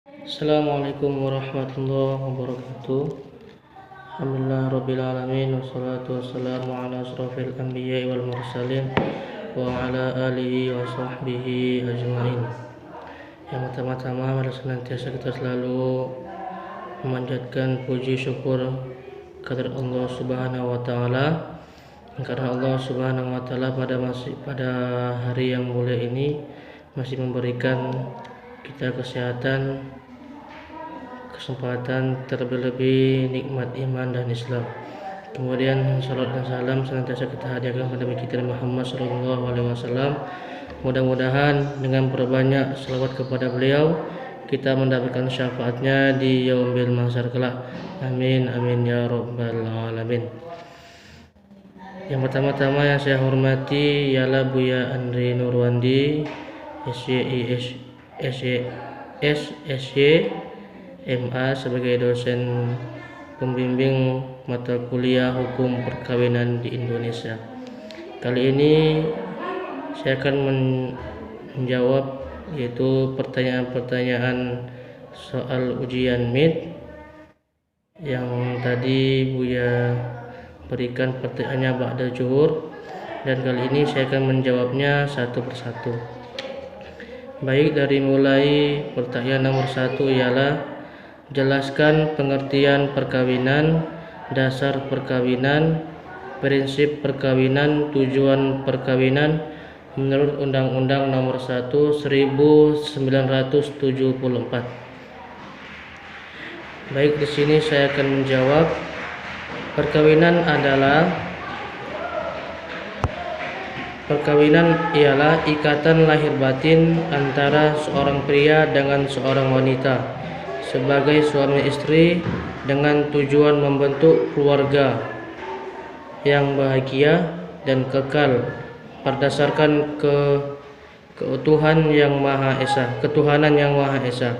Assalamualaikum warahmatullahi wabarakatuh. Alhamdulillah rabbil alamin, wassalatu wassalamu ala asrofil anbiya wal mursalin wa ala alihi wa sahbihi ajma'in. Yang pertama-tama, pada senantiasa kita selalu memanjatkan puji syukur kepada Allah Subhanahu wa taala, karena Allah Subhanahu wa taala pada hari yang mulia ini masih memberikan kita kesehatan, kesempatan, terlebih nikmat iman dan Islam. Kemudian salat dan salam senantiasa kita hadirkan pada Nabi kita Muhammad SAW. Mudah-mudahan dengan berbanyak selawat kepada beliau kita mendapatkan syafaatnya di yaumil mahsyar kelak. Amin amin ya rabbal alamin. Yang pertama-tama yang saya hormati ialah Buya Andri Nurwandi, SSY MA, sebagai dosen pembimbing mata kuliah hukum perkawinan di Indonesia. Kali ini saya akan menjawab yaitu pertanyaan-pertanyaan soal ujian MIT yang tadi Buya berikan pertanyaannya ba'da zuhur, dan kali ini saya akan menjawabnya satu persatu. Baik, dari mulai pertanyaan nomor 1 ialah jelaskan pengertian perkawinan, dasar perkawinan, prinsip perkawinan, tujuan perkawinan menurut Undang-Undang Nomor 1 1974. Baik, di sini saya akan menjawab. Perkawinan ialah ikatan lahir batin antara seorang pria dengan seorang wanita sebagai suami istri dengan tujuan membentuk keluarga yang bahagia dan kekal berdasarkan ketuhanan yang Maha Esa.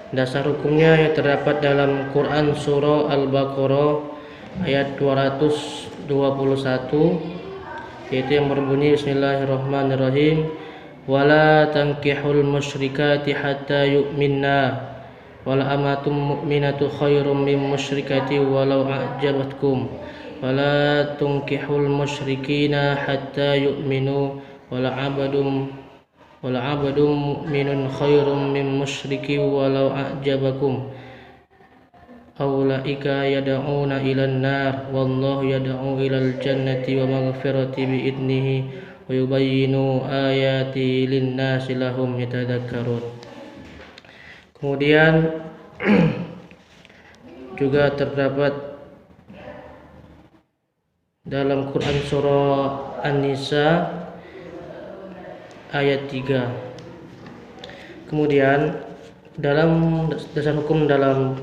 Dasar hukumnya yang terdapat dalam Quran Surah Al-Baqarah ayat 221, yaitu yang berbunyi Bismillahirrahmanirrahim, wala tankihul musyrikati hatta yu'minna wala amatum mu'minatu khairum min musyrikati walau a'jabatkum wala tunkihul musyrikina hatta yu'minu wala abadum mu'minun khairum min musyriki walau a'jabakum aulaika yad'una ilan nar wallahu yad'u ilal jannati wa maghfirati bi'idnihi wa yubayyinu ayati linnasi lahum yatadhakkarun. Kemudian juga terdapat dalam Quran surah An-Nisa ayat 3. Kemudian dalam dasar hukum dalam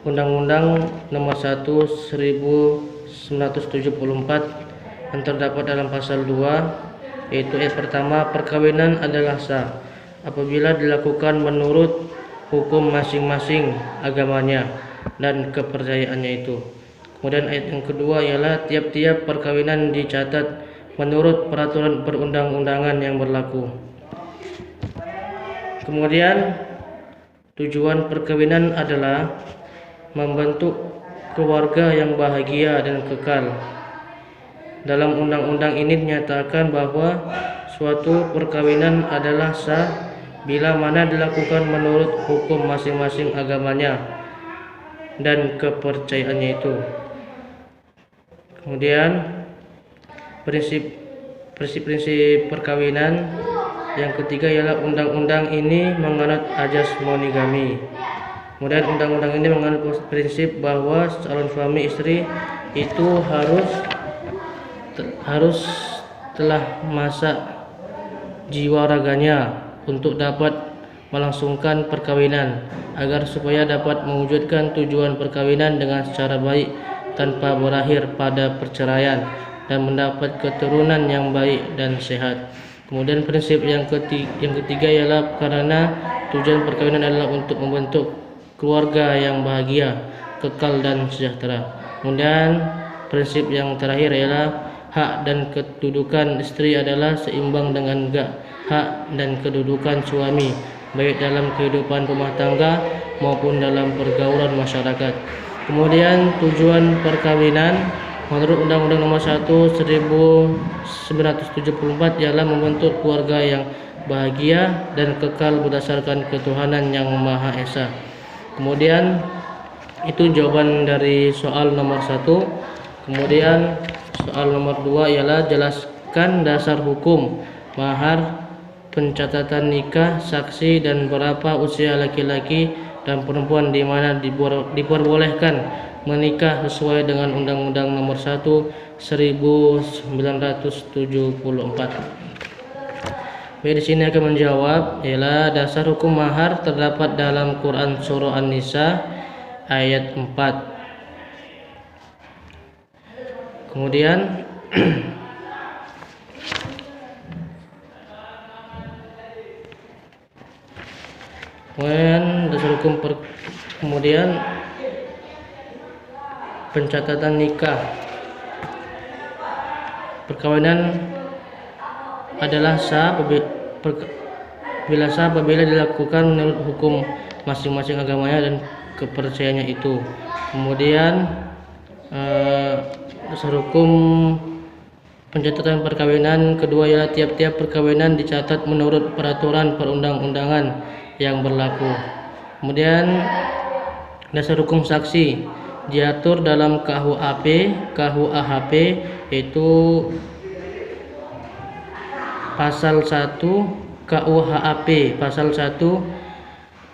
Undang-Undang Nomor 1 1974 yang terdapat dalam pasal 2, yaitu ayat pertama, perkawinan adalah sah apabila dilakukan menurut hukum masing-masing agamanya dan kepercayaannya itu. Kemudian ayat yang kedua ialah tiap-tiap perkawinan dicatat menurut peraturan perundang-undangan yang berlaku. Kemudian tujuan perkawinan adalah membentuk keluarga yang bahagia dan kekal. Dalam undang-undang ini dinyatakan bahwa suatu perkawinan adalah sah bila mana dilakukan menurut hukum masing-masing agamanya dan kepercayaannya itu. Kemudian prinsip perkawinan yang ketiga ialah undang-undang ini menganut ajas monogami. Kemudian undang-undang ini menganut prinsip bahwa calon suami istri itu harus telah masak jiwa raganya untuk dapat melangsungkan perkawinan, agar supaya dapat mewujudkan tujuan perkawinan dengan secara baik tanpa berakhir pada perceraian dan mendapat keturunan yang baik dan sehat. Kemudian prinsip yang ketiga ialah karena tujuan perkawinan adalah untuk membentuk keluarga yang bahagia, kekal dan sejahtera. Kemudian prinsip yang terakhir ialah hak dan kedudukan istri adalah seimbang dengan hak dan kedudukan suami baik dalam kehidupan rumah tangga maupun dalam pergaulan masyarakat. Kemudian tujuan perkawinan menurut Undang-Undang Nomor 1 1974 ialah membentuk keluarga yang bahagia dan kekal berdasarkan ketuhanan yang Maha Esa. Kemudian itu jawaban dari soal nomor 1. Kemudian soal nomor 2 ialah jelaskan dasar hukum mahar, pencatatan nikah, saksi, dan berapa usia laki-laki dan perempuan di mana diperbolehkan menikah sesuai dengan Undang-Undang Nomor 1 1974. Baik, di sini akan menjawab ialah dasar hukum mahar terdapat dalam Quran Surah An-Nisa ayat 4. Kemudian dasar hukum kemudian pencatatan nikah. Perkawinan adalah sah bila sah apabila dilakukan menurut hukum masing-masing agamanya dan kepercayaannya itu. Kemudian dasar hukum pencatatan perkawinan kedua ialah tiap-tiap perkawinan dicatat menurut peraturan perundang-undangan yang berlaku. Kemudian dasar hukum saksi diatur dalam KUHP yaitu pasal 1 KUHP pasal 126,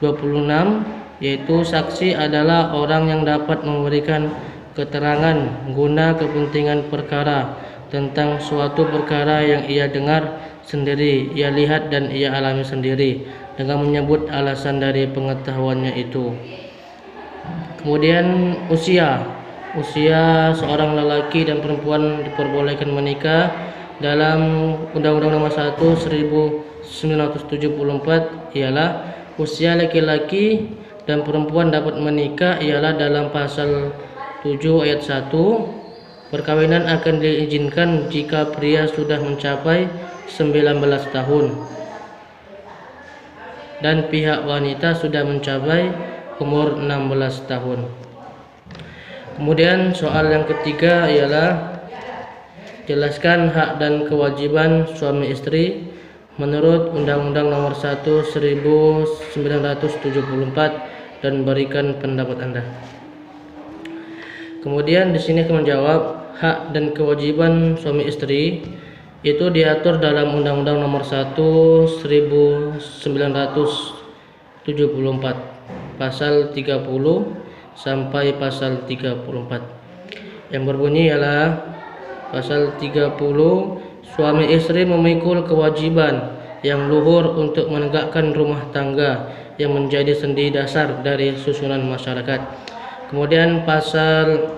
yaitu saksi adalah orang yang dapat memberikan keterangan guna kepentingan perkara tentang suatu perkara yang ia dengar sendiri, ia lihat dan ia alami sendiri dengan menyebut alasan dari pengetahuannya itu. Kemudian usia seorang lelaki dan perempuan diperbolehkan menikah dalam Undang-Undang Nomor 1 1974 ialah usia laki-laki dan perempuan dapat menikah ialah dalam pasal 7 ayat 1. Perkawinan akan diizinkan jika pria sudah mencapai 19 tahun dan pihak wanita sudah mencapai umur 16 tahun. Kemudian soal yang ketiga ialah jelaskan hak dan kewajiban suami istri menurut Undang-Undang Nomor 1 1974 dan berikan pendapat Anda. Kemudian di sini akan menjawab hak dan kewajiban suami istri itu diatur dalam Undang-Undang Nomor 1 1974 pasal 30 sampai pasal 34 yang berbunyi ialah pasal 30, suami istri memikul kewajiban yang luhur untuk menegakkan rumah tangga yang menjadi sendi dasar dari susunan masyarakat. Kemudian pasal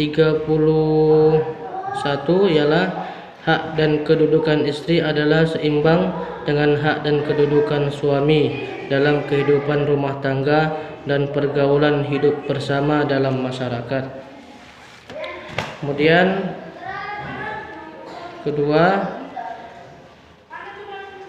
31 ialah hak dan kedudukan istri adalah seimbang dengan hak dan kedudukan suami dalam kehidupan rumah tangga dan pergaulan hidup bersama dalam masyarakat. Kemudian kedua,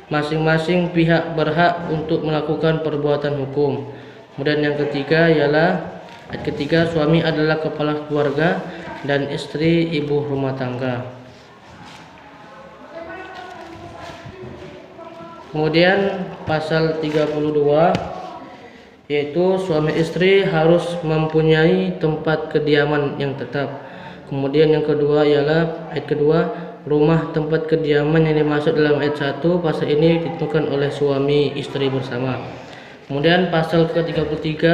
masing-masing pihak berhak untuk melakukan perbuatan hukum. Kemudian yang ketiga ialah ayat ketiga, suami adalah kepala keluarga dan istri ibu rumah tangga. Kemudian pasal 32 yaitu suami istri harus mempunyai tempat kediaman yang tetap. Kemudian yang kedua ialah ayat kedua, rumah tempat kediaman yang dimaksud dalam ayat 1 pasal ini ditentukan oleh suami istri bersama. Kemudian pasal ke-33,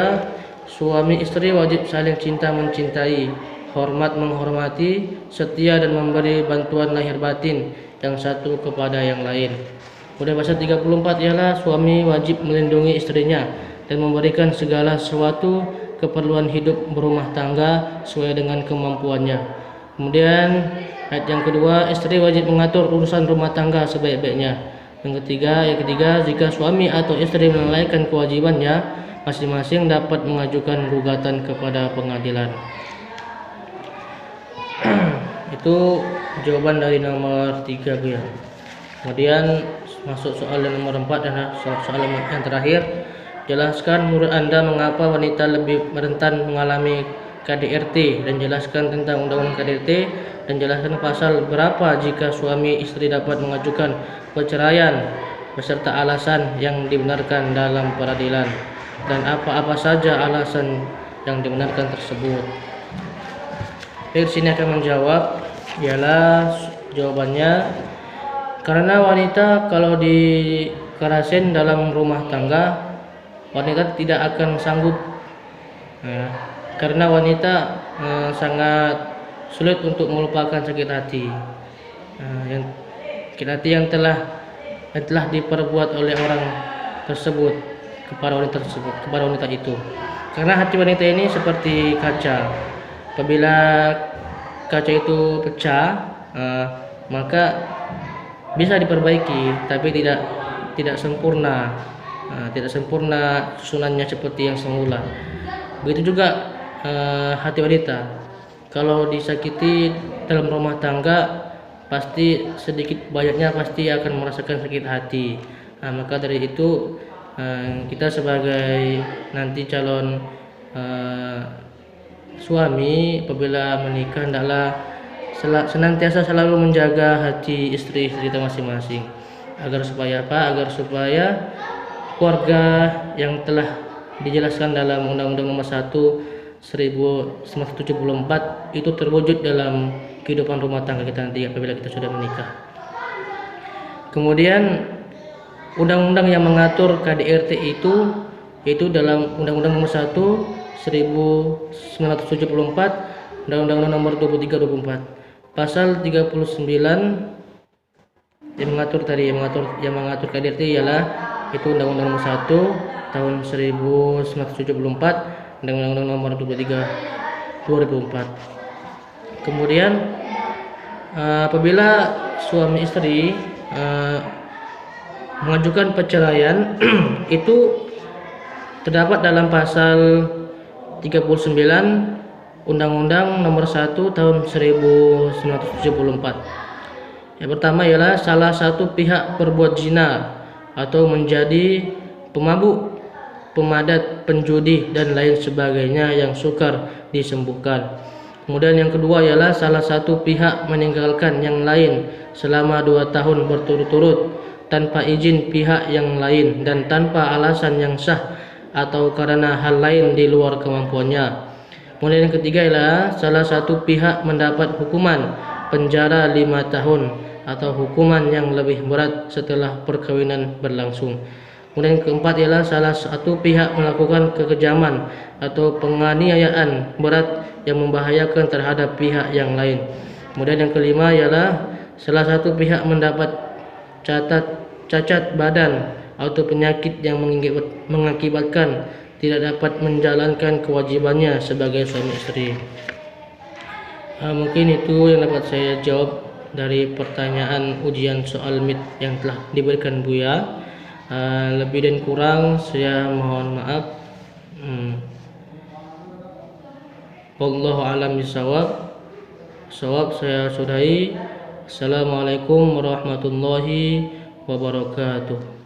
suami istri wajib saling cinta mencintai, hormat menghormati, setia dan memberi bantuan lahir batin yang satu kepada yang lain. Kemudian pasal 34 ialah suami wajib melindungi istrinya dan memberikan segala sesuatu keperluan hidup berumah tangga sesuai dengan kemampuannya. Kemudian ayat yang kedua, istri wajib mengatur urusan rumah tangga sebaik-baiknya. Yang ketiga, jika suami atau istri melalaikan kewajibannya, masing-masing dapat mengajukan gugatan kepada pengadilan. Itu jawaban dari nomor 3 ya. Kemudian masuk soal yang nomor 4 dan soal yang terakhir. Jelaskan menurut Anda mengapa wanita lebih rentan mengalami KDRT, dan jelaskan tentang undang-undang KDRT, dan jelaskan pasal berapa jika suami istri dapat mengajukan perceraian beserta alasan yang dibenarkan dalam peradilan, dan apa-apa saja alasan yang dibenarkan tersebut. Di sini akan menjawab ialah jawabannya, karena wanita kalau dikerasin dalam rumah tangga, wanita tidak akan sanggup, karena wanita sangat sulit untuk melupakan sakit hati, yang telah diperbuat oleh orang tersebut kepada wanita itu. Karena hati wanita ini seperti kaca, apabila kaca itu pecah, maka bisa diperbaiki, tapi tidak sempurna, susunannya seperti yang semula. Begitu juga hati wanita, kalau disakiti dalam rumah tangga, pasti sedikit banyaknya pasti akan merasakan sakit hati. Maka dari itu kita sebagai nanti calon suami apabila menikah hendaklah senantiasa selalu menjaga hati istri-istri kita masing-masing, agar supaya keluarga yang telah dijelaskan dalam Undang-Undang Nomor 1 1974 itu terwujud dalam kehidupan rumah tangga kita nanti apabila kita sudah menikah. Kemudian undang-undang yang mengatur KDRT itu yaitu dalam Undang-Undang Nomor 1 1974 dan Undang-Undang Nomor 23/24. Pasal 39 yang mengatur KDRT ialah itu Undang-Undang Nomor 1 tahun 1974 dan Undang-Undang Nomor 23/2004. Kemudian apabila suami istri mengajukan perceraian itu terdapat dalam pasal 39 Undang-Undang Nomor 1 tahun 1974. Yang pertama ialah salah satu pihak berbuat zina atau menjadi pemabuk, pemadat, penjudi dan lain sebagainya yang sukar disembuhkan. Kemudian yang kedua ialah salah satu pihak meninggalkan yang lain selama 2 tahun berturut-turut tanpa izin pihak yang lain dan tanpa alasan yang sah atau karena hal lain di luar kemampuannya. Kemudian yang ketiga ialah salah satu pihak mendapat hukuman penjara 5 tahun atau hukuman yang lebih berat setelah perkawinan berlangsung. Kemudian yang keempat ialah salah satu pihak melakukan kekejaman atau penganiayaan berat yang membahayakan terhadap pihak yang lain. Kemudian yang kelima ialah salah satu pihak mendapat cacat badan atau penyakit yang mengakibatkan tidak dapat menjalankan kewajibannya sebagai suami istri. Mungkin itu yang dapat saya jawab dari pertanyaan ujian soal MIT yang telah diberikan Buya. Lebih dan kurang saya mohon maaf. Wallahu a'lam bishawab. Saya sudahi. Assalamualaikum warahmatullahi wabarakatuh.